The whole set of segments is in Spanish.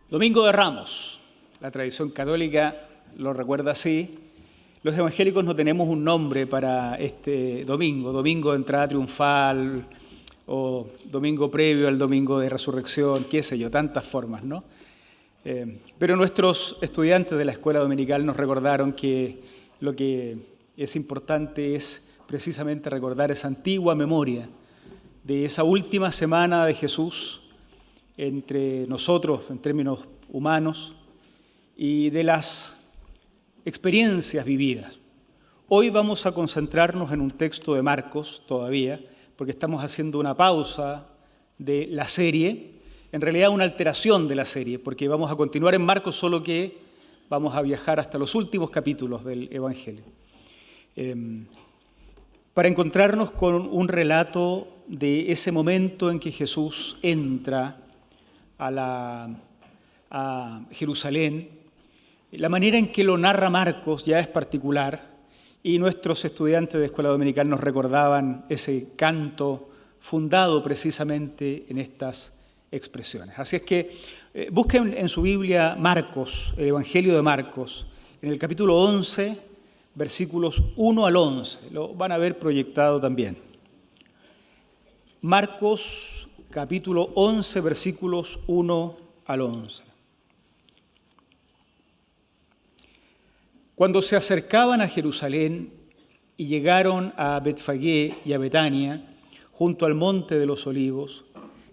Domingo de Ramos, la tradición católica lo recuerda así. Los evangélicos no tenemos un nombre para este domingo, domingo de entrada triunfal o domingo previo al domingo de resurrección, qué sé yo, tantas formas, ¿no? Pero nuestros estudiantes de la escuela dominical nos recordaron que lo que es importante es precisamente recordar esa antigua memoria de esa última semana de Jesús entre nosotros en términos humanos y de las experiencias vividas. Hoy vamos a concentrarnos en un texto de Marcos todavía, porque estamos haciendo una pausa de la serie, en realidad una alteración de la serie, porque vamos a continuar en Marcos, solo que vamos a viajar hasta los últimos capítulos del Evangelio, para encontrarnos con un relato de ese momento en que Jesús entra a Jerusalén. La manera en que lo narra Marcos ya es particular y nuestros estudiantes de escuela dominical nos recordaban ese canto fundado precisamente en estas expresiones. Así es que busquen en su Biblia Marcos, el Evangelio de Marcos, en el capítulo 11, versículos 1 al 11. Lo van a ver proyectado también. Marcos capítulo 11, versículos 1 al 11. Cuando se acercaban a Jerusalén y llegaron a Betfagé y a Betania, junto al monte de los Olivos,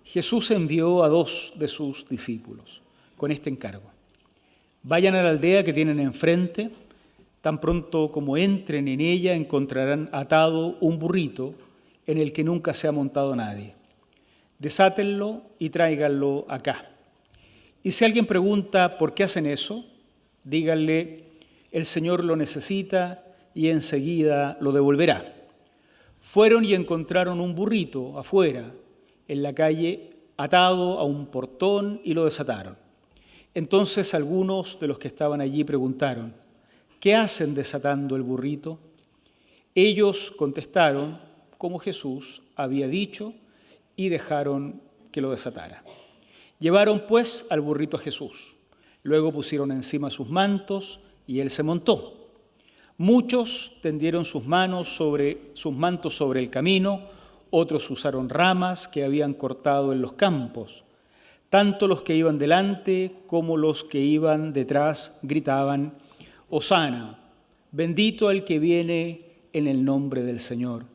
Jesús envió a 2 de sus discípulos con este encargo: vayan a la aldea que tienen enfrente, tan pronto como entren en ella encontrarán atado un burrito en el que nunca se ha montado nadie. Desátenlo y tráiganlo acá. Y si alguien pregunta por qué hacen eso, díganle: el Señor lo necesita y enseguida lo devolverá. Fueron y encontraron un burrito afuera, en la calle, atado a un portón, y lo desataron. Entonces algunos de los que estaban allí preguntaron: ¿qué hacen desatando el burrito? Ellos contestaron como Jesús había dicho y dejaron que lo desatara. Llevaron pues al burrito a Jesús. Luego pusieron encima sus mantos y él se montó. Muchos tendieron sus mantos sobre el camino, otros usaron ramas que habían cortado en los campos. Tanto los que iban delante como los que iban detrás gritaban: Hosana, bendito el que viene en el nombre del Señor.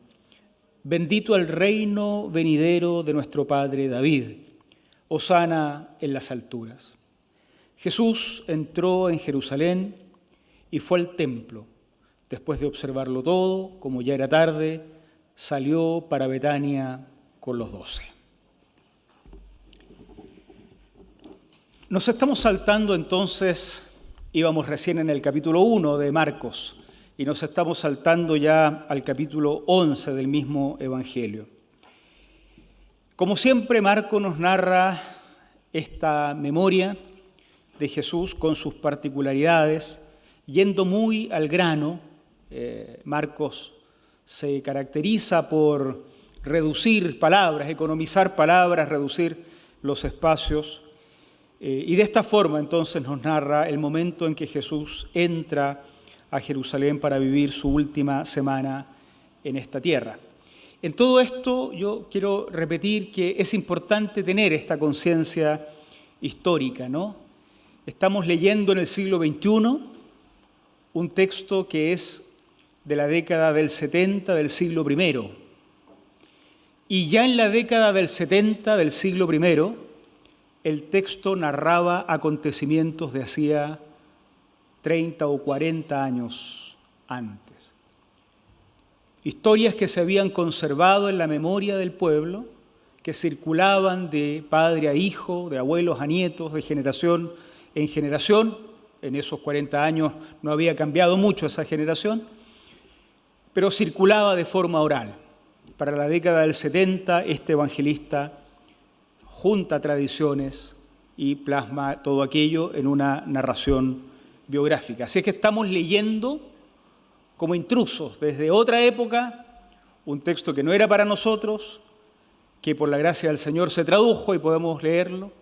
Bendito el reino venidero de nuestro padre David. Hosana en las alturas. Jesús entró en Jerusalén y fue al templo. Después de observarlo todo, como ya era tarde, salió para Betania con los 12. Nos estamos saltando entonces, íbamos recién en el capítulo 1 de Marcos, y nos estamos saltando ya al capítulo 11 del mismo Evangelio. Como siempre, Marcos nos narra esta memoria de Jesús con sus particularidades, yendo muy al grano. Marcos se caracteriza por reducir palabras, economizar palabras, reducir los espacios. Y de esta forma entonces nos narra el momento en que Jesús entra a Jerusalén para vivir su última semana en esta tierra. En todo esto yo quiero repetir que es importante tener esta conciencia histórica, ¿no? Estamos leyendo en el siglo XXI un texto que es de la década del 70 del siglo I. Y ya en la década del 70 del siglo I, el texto narraba acontecimientos de hacía 30 o 40 años antes. Historias que se habían conservado en la memoria del pueblo, que circulaban de padre a hijo, de abuelos a nietos, de generación en generación. En esos 40 años no había cambiado mucho esa generación, pero circulaba de forma oral. Para la década del 70, este evangelista junta tradiciones y plasma todo aquello en una narración biográfica. Así es que estamos leyendo como intrusos desde otra época un texto que no era para nosotros, que por la gracia del Señor se tradujo y podemos leerlo,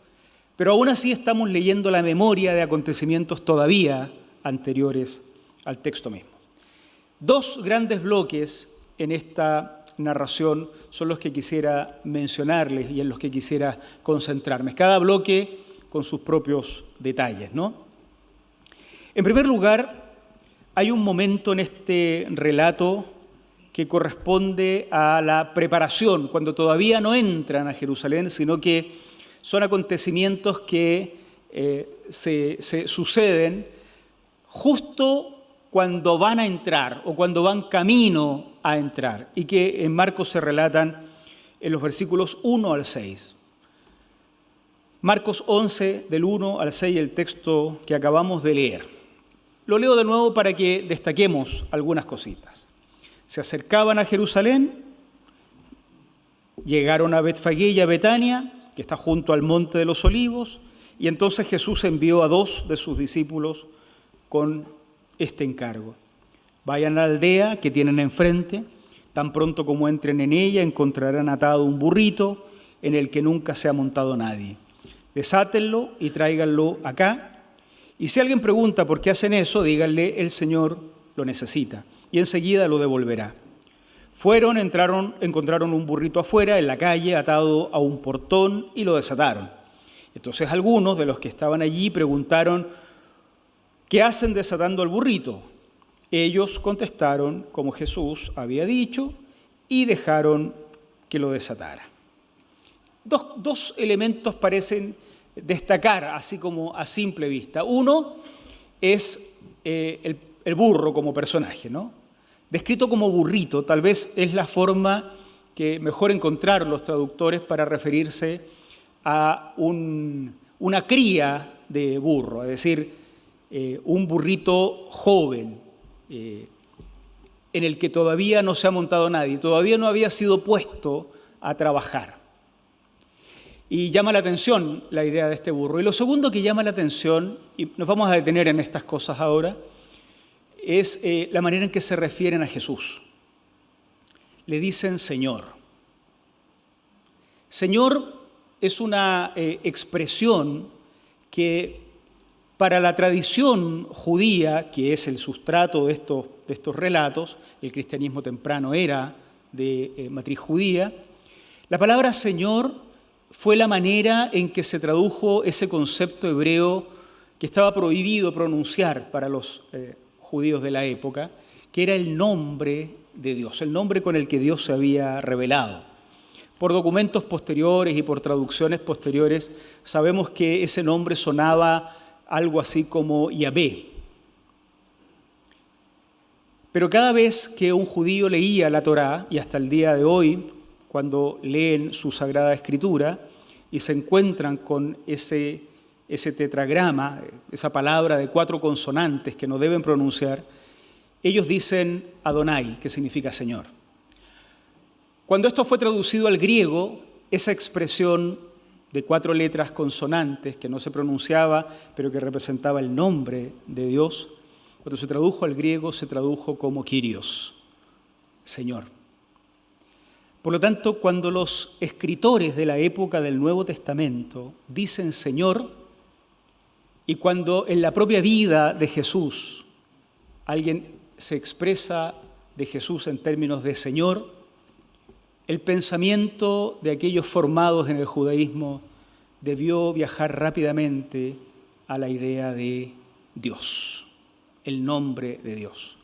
pero aún así estamos leyendo la memoria de acontecimientos todavía anteriores al texto mismo. Dos grandes bloques en esta narración son los que quisiera mencionarles y en los que quisiera concentrarme. Cada bloque con sus propios detalles, ¿no? En primer lugar, hay un momento en este relato que corresponde a la preparación, cuando todavía no entran a Jerusalén, sino que son acontecimientos que se suceden justo cuando van a entrar o cuando van camino a entrar, y que en Marcos se relatan en los versículos 1 al 6. Marcos 11, del 1 al 6, el texto que acabamos de leer. Lo leo de nuevo para que destaquemos algunas cositas. Se acercaban a Jerusalén, llegaron a Betfagé y a Betania, que está junto al monte de los Olivos, y entonces Jesús envió a 2 de sus discípulos con este encargo. Vayan a la aldea que tienen enfrente, tan pronto como entren en ella encontrarán atado un burrito en el que nunca se ha montado nadie. Desátenlo y tráiganlo acá, y si alguien pregunta por qué hacen eso, díganle, el Señor lo necesita, y enseguida lo devolverá. Fueron, encontraron un burrito afuera, en la calle, atado a un portón, y lo desataron. Entonces algunos de los que estaban allí preguntaron, ¿qué hacen desatando al burrito? Ellos contestaron como Jesús había dicho y dejaron que lo desatara. Dos elementos parecen destacar, así como a simple vista. Uno es el burro como personaje, ¿no? Descrito como burrito, tal vez es la forma que mejor encontraron los traductores para referirse a una cría de burro, es decir, un burrito joven, en el que todavía no se ha montado nadie, todavía no había sido puesto a trabajar. Y llama la atención la idea de este burro. Y lo segundo que llama la atención, y nos vamos a detener en estas cosas ahora, es la manera en que se refieren a Jesús. Le dicen Señor. Señor es una expresión que para la tradición judía, que es el sustrato de estos relatos, el cristianismo temprano era de matriz judía, la palabra Señor fue la manera en que se tradujo ese concepto hebreo que estaba prohibido pronunciar para los judíos de la época, que era el nombre de Dios, el nombre con el que Dios se había revelado. Por documentos posteriores y por traducciones posteriores sabemos que ese nombre sonaba algo así como Yahvé. Pero cada vez que un judío leía la Torá, y hasta el día de hoy, cuando leen su Sagrada Escritura y se encuentran con ese tetragrama, esa palabra de 4 consonantes que no deben pronunciar, ellos dicen Adonai, que significa Señor. Cuando esto fue traducido al griego, esa expresión de 4 letras consonantes que no se pronunciaba, pero que representaba el nombre de Dios, cuando se tradujo al griego se tradujo como Kyrios, Señor. Por lo tanto, cuando los escritores de la época del Nuevo Testamento dicen Señor, y cuando en la propia vida de Jesús alguien se expresa de Jesús en términos de Señor, el pensamiento de aquellos formados en el judaísmo debió viajar rápidamente a la idea de Dios, el nombre de Dios.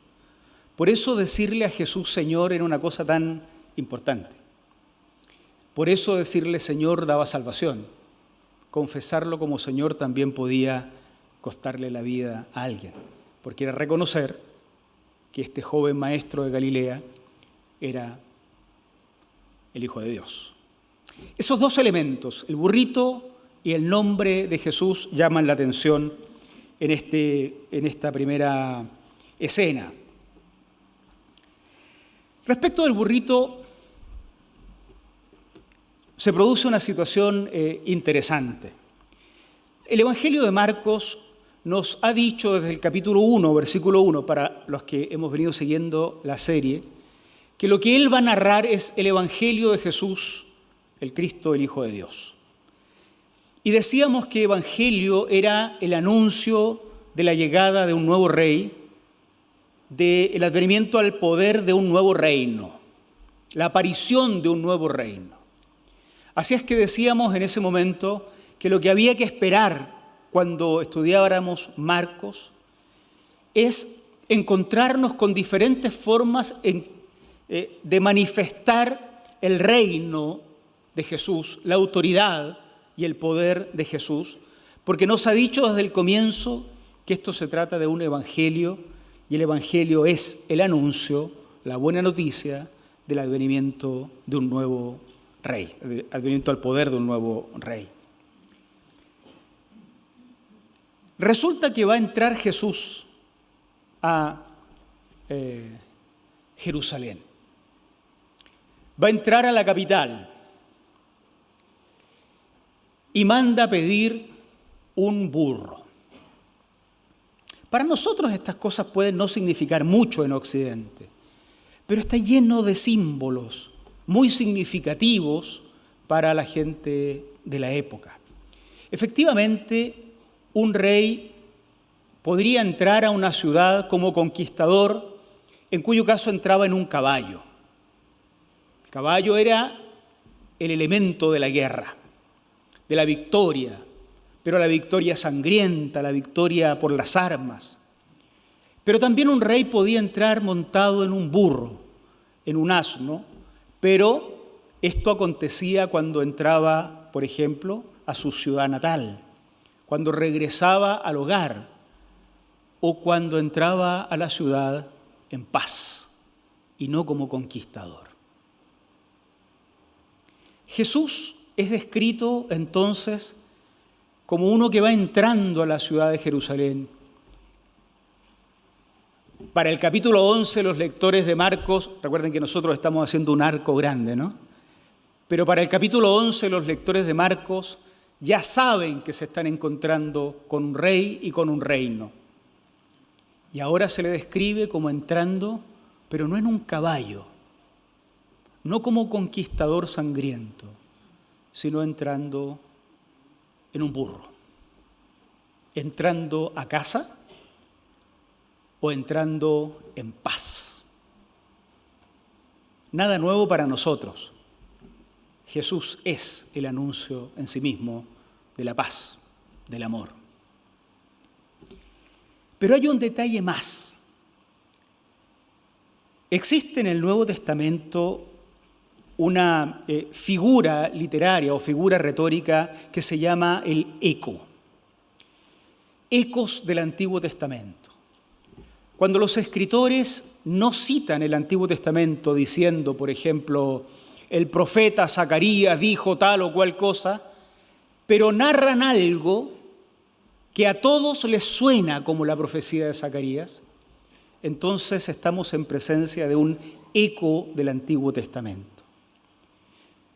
Por eso decirle a Jesús Señor era una cosa tan importante. Por eso decirle Señor daba salvación. Confesarlo como Señor también podía costarle la vida a alguien, porque era reconocer que este joven maestro de Galilea era el Hijo de Dios. Esos 2 elementos, el burrito y el nombre de Jesús, llaman la atención en esta primera escena. Respecto del burrito, se produce una situación interesante. El Evangelio de Marcos nos ha dicho desde el capítulo 1, versículo 1, para los que hemos venido siguiendo la serie, que lo que él va a narrar es el Evangelio de Jesús el Cristo, el Hijo de Dios. Y decíamos que evangelio era el anuncio de la llegada de un nuevo rey, del advenimiento al poder de un nuevo reino, la aparición de un nuevo reino. Así es que decíamos en ese momento que lo que había que esperar cuando estudiáramos Marcos es encontrarnos con diferentes formas de manifestar el reino de Jesús, la autoridad y el poder de Jesús, porque nos ha dicho desde el comienzo que esto se trata de un evangelio, y el evangelio es el anuncio, la buena noticia del advenimiento de un nuevo rey, el advenimiento al poder de un nuevo rey. Resulta que va a entrar Jesús a Jerusalén. Va a entrar a la capital y manda a pedir un burro. Para nosotros estas cosas pueden no significar mucho en Occidente, pero está lleno de símbolos muy significativos para la gente de la época. Efectivamente, un rey podría entrar a una ciudad como conquistador, en cuyo caso entraba en un caballo. El caballo era el elemento de la guerra, de la victoria, pero la victoria sangrienta, la victoria por las armas. Pero también un rey podía entrar montado en un burro, en un asno, pero esto acontecía cuando entraba, por ejemplo, a su ciudad natal, cuando regresaba al hogar o cuando entraba a la ciudad en paz y no como conquistador. Jesús es descrito entonces como uno que va entrando a la ciudad de Jerusalén. Para el capítulo 11, los lectores de Marcos, recuerden que nosotros estamos haciendo un arco grande, ¿no? Pero para el capítulo 11, los lectores de Marcos ya saben que se están encontrando con un rey y con un reino. Y ahora se le describe como entrando, pero no en un caballo, no como conquistador sangriento, sino entrando en un burro, entrando a casa o entrando en paz. Nada nuevo para nosotros. Jesús es el anuncio en sí mismo de la paz, del amor. Pero hay un detalle más. Existe en el Nuevo Testamento una figura literaria o figura retórica que se llama el eco. Ecos del Antiguo Testamento. Cuando los escritores no citan el Antiguo Testamento diciendo, por ejemplo, el profeta Zacarías dijo tal o cual cosa, pero narran algo que a todos les suena como la profecía de Zacarías, entonces estamos en presencia de un eco del Antiguo Testamento.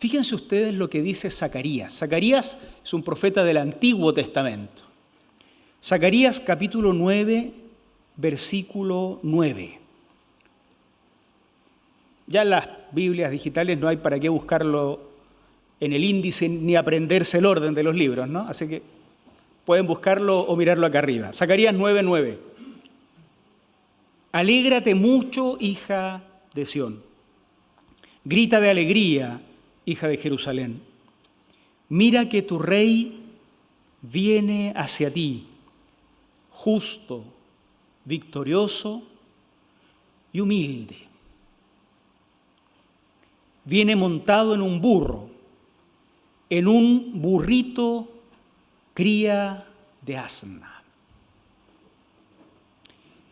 Fíjense ustedes lo que dice Zacarías. Zacarías es un profeta del Antiguo Testamento. Zacarías capítulo 9, versículo 9. Ya en las Biblias digitales no hay para qué buscarlo en el índice ni aprenderse el orden de los libros, ¿no? Así que pueden buscarlo o mirarlo acá arriba. Zacarías 9, 9. Alégrate mucho, hija de Sión. Grita de alegría, hija de Jerusalén. Mira que tu rey viene hacia ti, justo, victorioso y humilde. Viene montado en un burro, en un burrito cría de asna.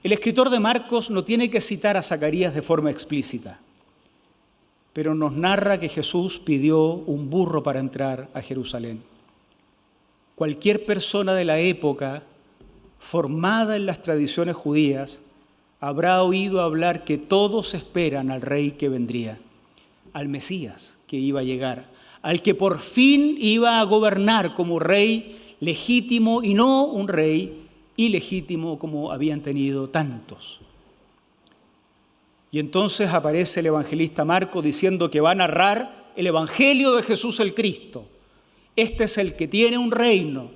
El escritor de Marcos no tiene que citar a Zacarías de forma explícita, pero nos narra que Jesús pidió un burro para entrar a Jerusalén. Cualquier persona de la época, formada en las tradiciones judías, habrá oído hablar que todos esperan al rey que vendría, al Mesías que iba a llegar, al que por fin iba a gobernar como rey legítimo y no un rey ilegítimo como habían tenido tantos. Y entonces aparece el evangelista Marcos diciendo que va a narrar el Evangelio de Jesús el Cristo. Este es el que tiene un reino,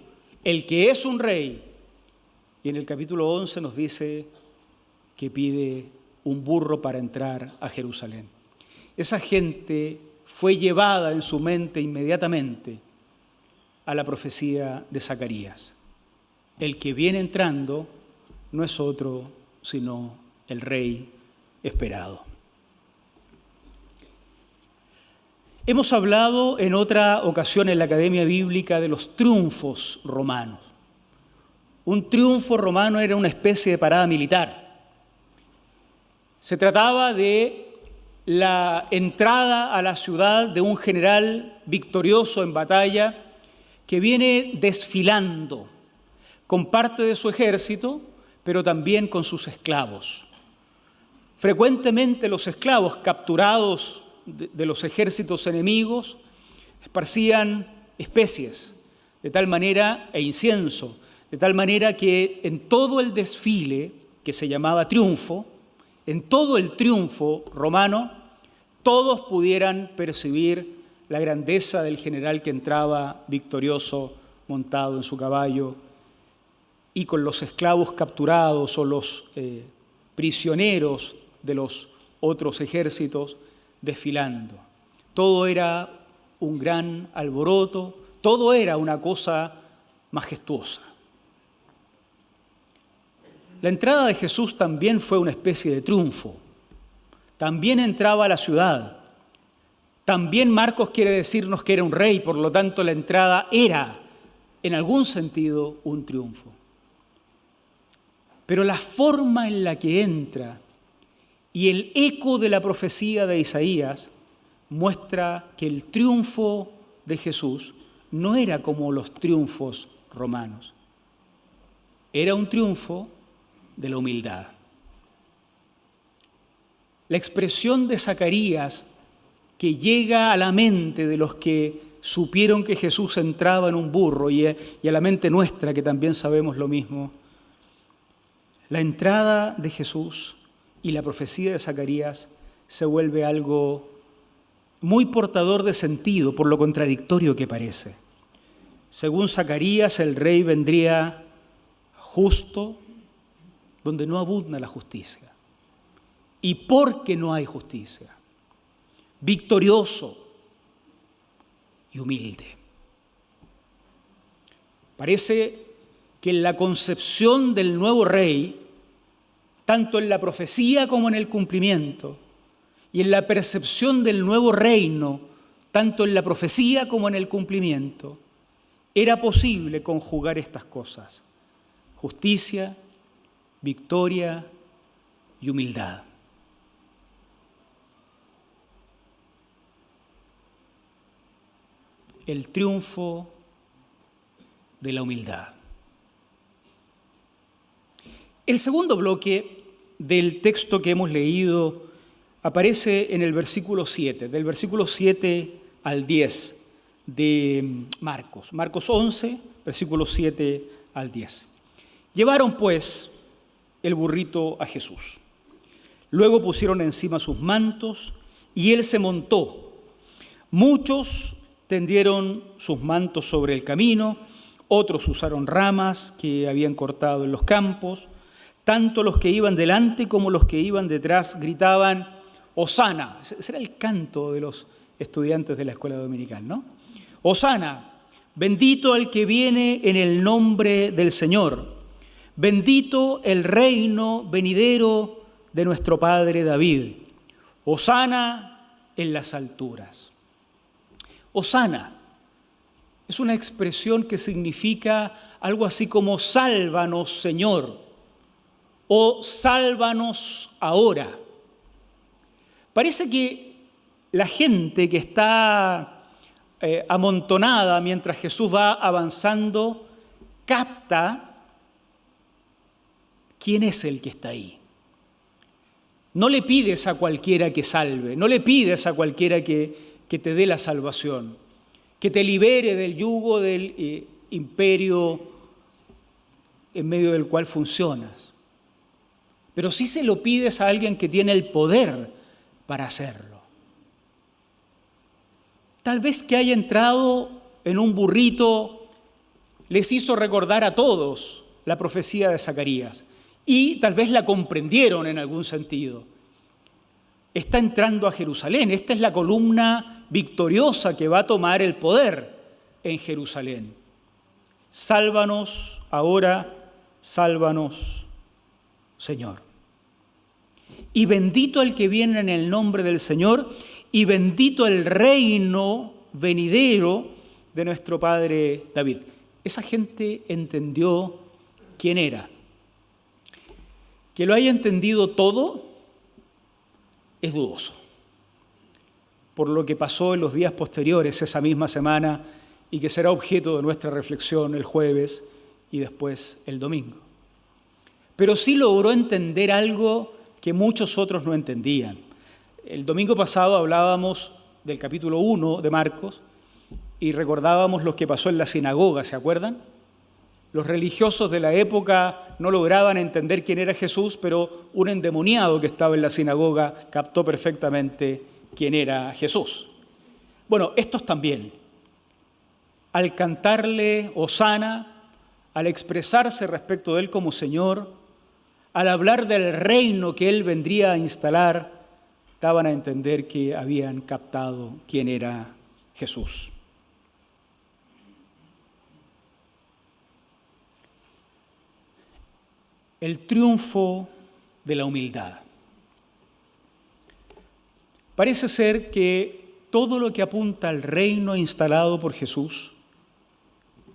el que es un rey. Y en el capítulo 11 nos dice que pide un burro para entrar a Jerusalén. Esa gente fue llevada en su mente inmediatamente a la profecía de Zacarías. El que viene entrando no es otro sino el rey esperado. Hemos hablado en otra ocasión en la Academia Bíblica de los triunfos romanos. Un triunfo romano era una especie de parada militar. Se trataba de la entrada a la ciudad de un general victorioso en batalla que viene desfilando con parte de su ejército, pero también con sus esclavos. Frecuentemente los esclavos capturados de los ejércitos enemigos esparcían especies de tal manera, e incienso, de tal manera que en todo el desfile, que se llamaba triunfo, en todo el triunfo romano, todos pudieran percibir la grandeza del general que entraba victorioso, montado en su caballo, y con los esclavos capturados o los prisioneros de los otros ejércitos desfilando. Todo era un gran alboroto, todo era una cosa majestuosa. La entrada de Jesús también fue una especie de triunfo. También entraba a la ciudad. También Marcos quiere decirnos que era un rey, por lo tanto la entrada era, en algún sentido, un triunfo. Pero la forma en la que entra y el eco de la profecía de Isaías muestra que el triunfo de Jesús no era como los triunfos romanos. Era un triunfo de la humildad. La expresión de Zacarías que llega a la mente de los que supieron que Jesús entraba en un burro y a la mente nuestra que también sabemos lo mismo, la entrada de Jesús y la profecía de Zacarías se vuelve algo muy portador de sentido por lo contradictorio que parece. Según Zacarías, el rey vendría justo donde no abunda la justicia. ¿Y por qué no hay justicia? Victorioso y humilde. Parece que en la concepción del nuevo rey, tanto en la profecía como en el cumplimiento, y en la percepción del nuevo reino, tanto en la profecía como en el cumplimiento, era posible conjugar estas cosas: justicia, victoria y humildad. El triunfo de la humildad. El segundo bloque del texto que hemos leído aparece en el versículo 7, del versículo 7 al 10 de Marcos. Marcos 11, versículos 7 al 10. Llevaron pues el burrito a Jesús. Luego pusieron encima sus mantos y él se montó. Muchos tendieron sus mantos sobre el camino, otros usaron ramas que habían cortado en los campos. Tanto los que iban delante como los que iban detrás gritaban: Hosana. Ese era el canto de los estudiantes de la escuela dominical, ¿no? Hosana, bendito el que viene en el nombre del Señor. Bendito el reino venidero de nuestro padre David. Hosana en las alturas. Hosana es una expresión que significa algo así como sálvanos, Señor, o sálvanos ahora. Parece que la gente que está amontonada mientras Jesús va avanzando capta quién es el que está ahí. No le pides a cualquiera que salve, no le pides a cualquiera que te dé la salvación, que te libere del yugo del imperio en medio del cual funcionas. Pero sí se lo pides a alguien que tiene el poder para hacerlo. Tal vez que haya entrado en un burrito les hizo recordar a todos la profecía de Zacarías y tal vez la comprendieron en algún sentido. Está entrando a Jerusalén. Esta es la columna victoriosa que va a tomar el poder en Jerusalén. Sálvanos ahora, sálvanos, Señor. Y bendito el que viene en el nombre del Señor, y bendito el reino venidero de nuestro Padre David. Esa gente entendió quién era. Que lo haya entendido todo es dudoso, por lo que pasó en los días posteriores, esa misma semana, y que será objeto de nuestra reflexión el jueves y después el domingo. Pero sí logró entender algo que muchos otros no entendían. El domingo pasado hablábamos del capítulo 1 de Marcos y recordábamos lo que pasó en la sinagoga, ¿se acuerdan? Los religiosos de la época no lograban entender quién era Jesús, pero un endemoniado que estaba en la sinagoga captó perfectamente quién era Jesús. Bueno, estos también, al cantarle hosana, al expresarse respecto de él como Señor, al hablar del reino que él vendría a instalar, daban a entender que habían captado quién era Jesús. El triunfo de la humildad. Parece ser que todo lo que apunta al reino instalado por Jesús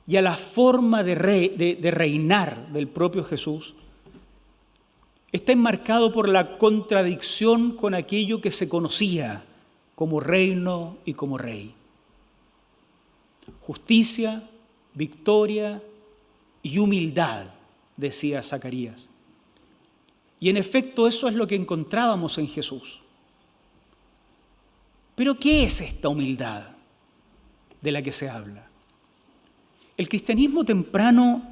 y a la forma de reinar del propio Jesús está enmarcado por la contradicción con aquello que se conocía como reino y como rey. Justicia, victoria y humildad, decía Zacarías. Y en efecto eso es lo que encontrábamos en Jesús. Pero ¿qué es esta humildad de la que se habla? El cristianismo temprano,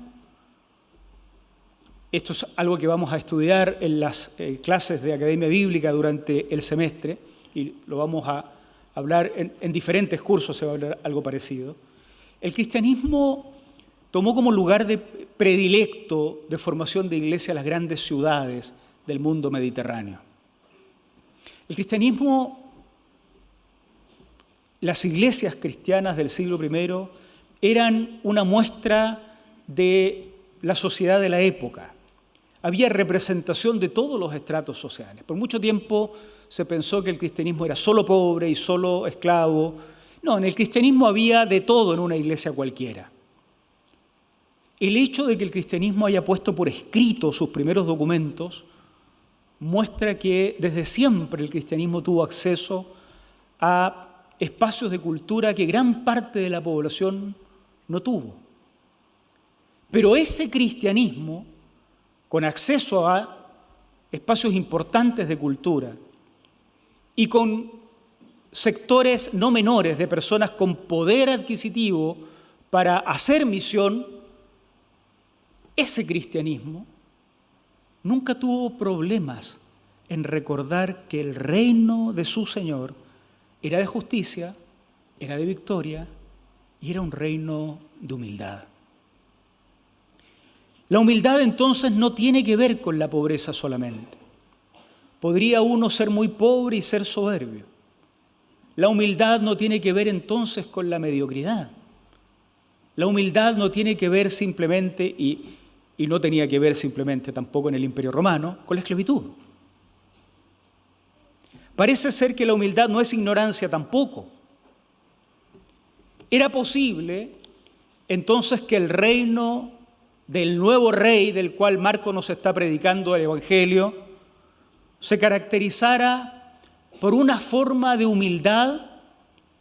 esto es algo que vamos a estudiar en las clases de Academia Bíblica durante el semestre, y lo vamos a hablar en diferentes cursos, se va a hablar algo parecido. El cristianismo tomó como lugar predilecto de formación de iglesia las grandes ciudades del mundo mediterráneo. El cristianismo, las iglesias cristianas del siglo I eran una muestra de la sociedad de la época. Había representación de todos los estratos sociales. Por mucho tiempo se pensó que el cristianismo era solo pobre y solo esclavo. No, en el cristianismo había de todo en una iglesia cualquiera. El hecho de que el cristianismo haya puesto por escrito sus primeros documentos muestra que desde siempre el cristianismo tuvo acceso a espacios de cultura que gran parte de la población no tuvo. Pero ese cristianismo, con acceso a espacios importantes de cultura y con sectores no menores de personas con poder adquisitivo para hacer misión, ese cristianismo nunca tuvo problemas en recordar que el reino de su Señor era de justicia, era de victoria y era un reino de humildad. La humildad entonces no tiene que ver con la pobreza solamente. Podría uno ser muy pobre y ser soberbio. La humildad no tiene que ver entonces con la mediocridad. La humildad no tiene que ver simplemente, y no tenía que ver simplemente tampoco en el Imperio Romano, con la esclavitud. Parece ser que la humildad no es ignorancia tampoco. Era posible entonces que el reino del nuevo rey del cual Marcos nos está predicando el Evangelio se caracterizara por una forma de humildad,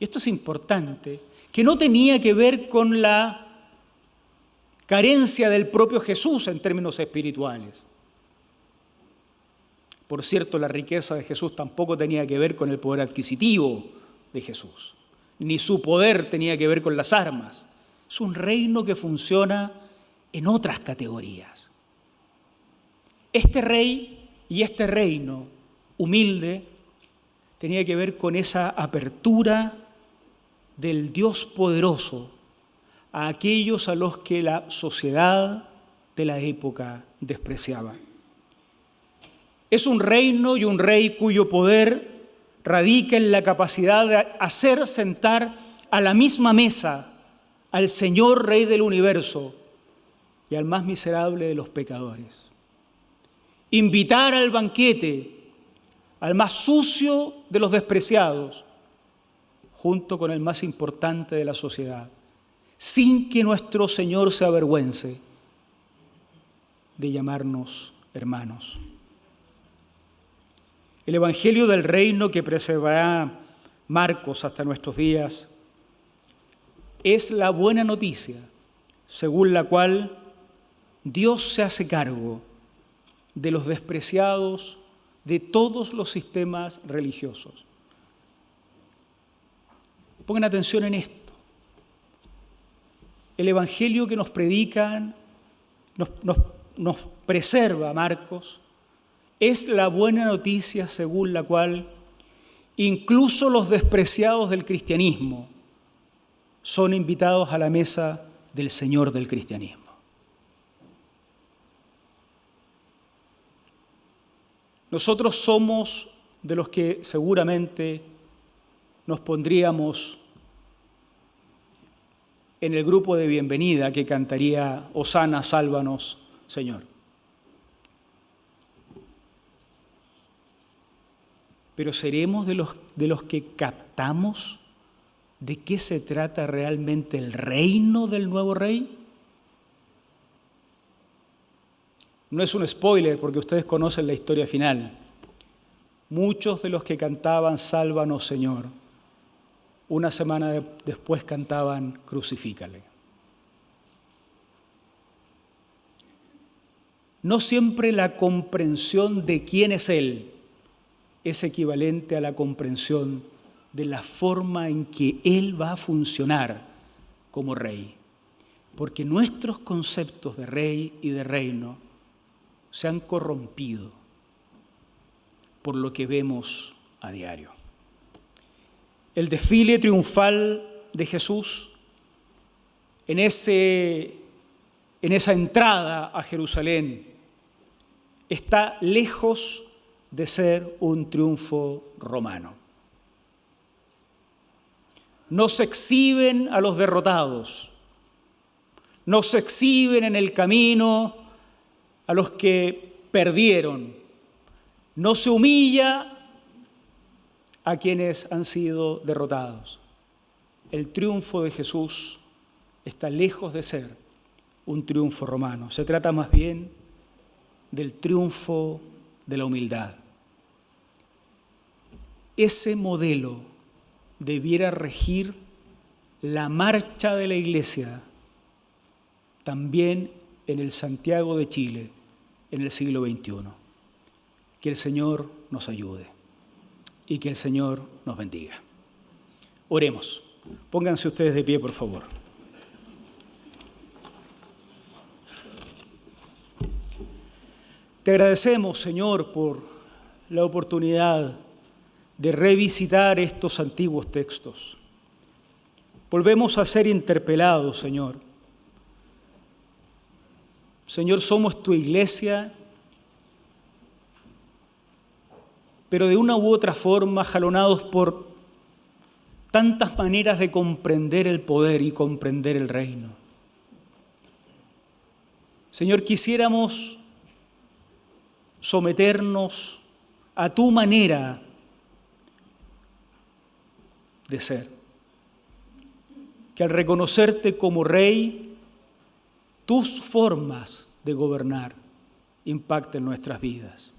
y esto es importante, que no tenía que ver con la carencia del propio Jesús en términos espirituales. Por cierto, la riqueza de Jesús tampoco tenía que ver con el poder adquisitivo de Jesús, ni su poder tenía que ver con las armas. Es un reino que funciona en otras categorías. Este rey y este reino humilde tenía que ver con esa apertura del Dios poderoso a aquellos a los que la sociedad de la época despreciaba. Es un reino y un rey cuyo poder radica en la capacidad de hacer sentar a la misma mesa al Señor Rey del universo y al más miserable de los pecadores. Invitar al banquete al más sucio de los despreciados, junto con el más importante de la sociedad, sin que nuestro Señor se avergüence de llamarnos hermanos. El Evangelio del Reino que preservará Marcos hasta nuestros días es la buena noticia según la cual Dios se hace cargo de los despreciados de todos los sistemas religiosos. Pongan atención en esto. El Evangelio que nos predican, nos preserva Marcos, es la buena noticia según la cual incluso los despreciados del cristianismo son invitados a la mesa del Señor del cristianismo. Nosotros somos de los que seguramente nos pondríamos en el grupo de bienvenida que cantaría Hosana, sálvanos, Señor. Pero ¿seremos de los que captamos de qué se trata realmente el reino del nuevo rey? No es un spoiler porque ustedes conocen la historia final. Muchos de los que cantaban Sálvanos, Señor, una semana después cantaban Crucifícale. No siempre la comprensión de quién es Él es equivalente a la comprensión de la forma en que Él va a funcionar como rey. Porque nuestros conceptos de rey y de reino se han corrompido por lo que vemos a diario. El desfile triunfal de Jesús en esa entrada a Jerusalén está lejos de ser un triunfo romano. No se exhiben a los derrotados, no se exhiben en el camino a los que perdieron, no se humilla a quienes han sido derrotados. El triunfo de Jesús está lejos de ser un triunfo romano. Se trata más bien del triunfo de la humildad. Ese modelo debiera regir la marcha de la Iglesia también en el Santiago de Chile en el siglo XXI. Que el Señor nos ayude y que el Señor nos bendiga. Oremos. Pónganse ustedes de pie, por favor. Te agradecemos, Señor, por la oportunidad de revisitar estos antiguos textos. Volvemos a ser interpelados, Señor. Señor, somos tu iglesia, pero de una u otra forma jalonados por tantas maneras de comprender el poder y comprender el reino. Señor, quisiéramos someternos a tu manera de ser. Que al reconocerte como Rey, tus formas de gobernar impacten nuestras vidas.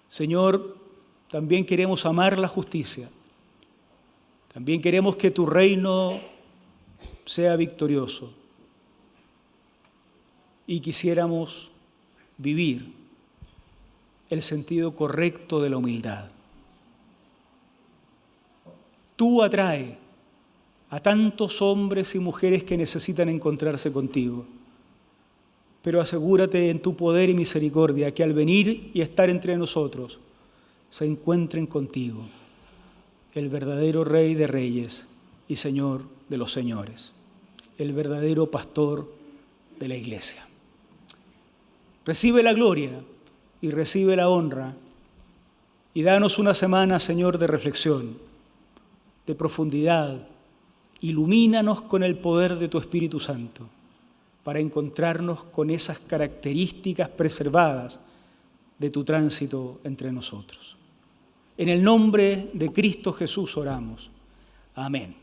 Señor, también queremos amar la justicia. También queremos que tu reino sea victorioso. Y quisiéramos vivir el sentido correcto de la humildad. Tú atrae a tantos hombres y mujeres que necesitan encontrarse contigo, pero asegúrate en tu poder y misericordia que al venir y estar entre nosotros se encuentren contigo el verdadero Rey de Reyes y Señor de los señores, el verdadero pastor de la Iglesia. Recibe la gloria y recibe la honra y danos una semana, Señor, de reflexión, de profundidad. Ilumínanos con el poder de tu Espíritu Santo para encontrarnos con esas características preservadas de tu tránsito entre nosotros. En el nombre de Cristo Jesús oramos. Amén.